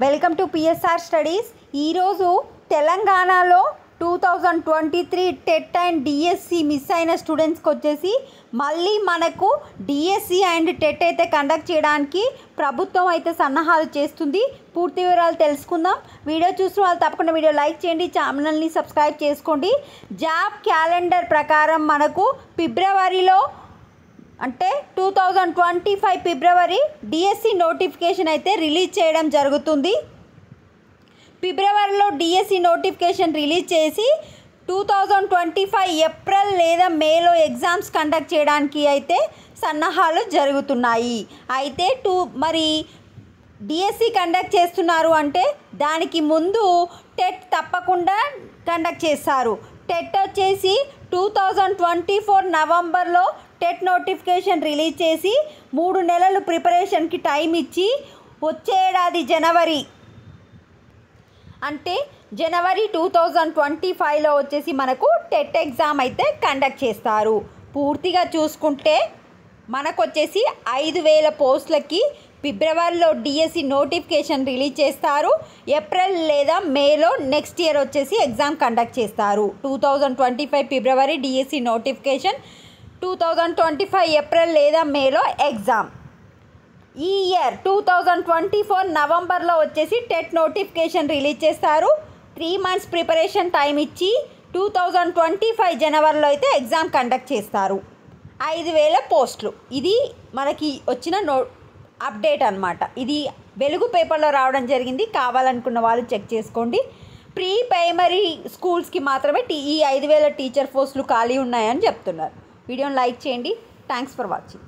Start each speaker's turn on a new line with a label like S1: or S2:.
S1: Welcome to PSR studies. ఈరోజు తెలంగాణలో 2023 TET and DSC miss అయిన స్టూడెంట్స్కి వచ్చేసి మళ్ళీ మనకు డిఎస్సి అండ్ టెట్ అయితే కండక్ట్ చేయడానికి ప్రభుత్వం అయితే సన్నాహాలు చేస్తుంది. పూర్తి వివరాలు తెలుసుకుందాం. వీడియో చూసిన వాళ్ళు తప్పకుండా వీడియో లైక్ చేయండి, ఛానల్ని సబ్స్క్రైబ్ చేసుకోండి. జాబ్ క్యాలెండర్ ప్రకారం మనకు ఫిబ్రవరిలో అంటే 2025 ఫిబ్రవరి డిఎస్సి నోటిఫికేషన్ అయితే రిలీజ్ చేయడం జరుగుతుంది. ఫిబ్రవరిలో డిఎస్సి నోటిఫికేషన్ రిలీజ్ చేసి 2025 ఏప్రిల్ లేదా మేలో ఎగ్జామ్స్ కండక్ట్ చేయడానికి అయితే సన్నాహాలు జరుగుతున్నాయి. అయితే మరి డిఎస్సి కండక్ట్ చేస్తున్నారు అంటే దానికి ముందు టెట్ తప్పకుండా కండక్ట్ చేస్తారు. టెట్ వచ్చేసి 2024 నవంబర్లో టెట్ నోటిఫికేషన్ రిలీజ్ చేసి 3 నెలలు ప్రిపరేషన్కి టైం ఇచ్చి వచ్చే ఏడాది జనవరి 2025లో వచ్చేసి మనకు టెట్ ఎగ్జామ్ అయితే కండక్ట్ చేస్తారు. పూర్తిగా చూసుకుంటే మనకు వచ్చేసి 5000 పోస్టులకి ఫిబ్రవరిలో డిఎస్సి నోటిఫికేషన్ రిలీజ్ చేస్తారు. ఏప్రిల్ లేదా మేలో నెక్స్ట్ ఇయర్ వచ్చేసి ఎగ్జామ్ కండక్ట్ చేస్తారు. 2025 ఫిబ్రవరి డిఎస్సి నోటిఫికేషన్, 2025 ఏప్రిల్ లేదా మేలో ఎగ్జామ్. ఈ ఇయర్ 2024 నవంబర్లో వచ్చేసి టెట్ నోటిఫికేషన్ రిలీజ్ చేస్తారు. 3 మంత్స్ ప్రిపరేషన్ టైం ఇచ్చి 2025 జనవరిలో అయితే ఎగ్జామ్ కండక్ట్ చేస్తారు. 5000 పోస్టులు. ఇది మనకి వచ్చిన అప్డేట్ అన్నమాట. ఇది వెలుగు పేపర్లో రావడం జరిగింది. కావాలనుకున్న వాళ్ళు చెక్ చేసుకోండి. ప్రీ ప్రైమరీ స్కూల్స్కి మాత్రమే ఈ 5000 టీచర్ పోస్టులు ఖాళీ ఉన్నాయని చెప్తున్నారు. వీడియోని లైక్ చేయండి. Thanks for watching.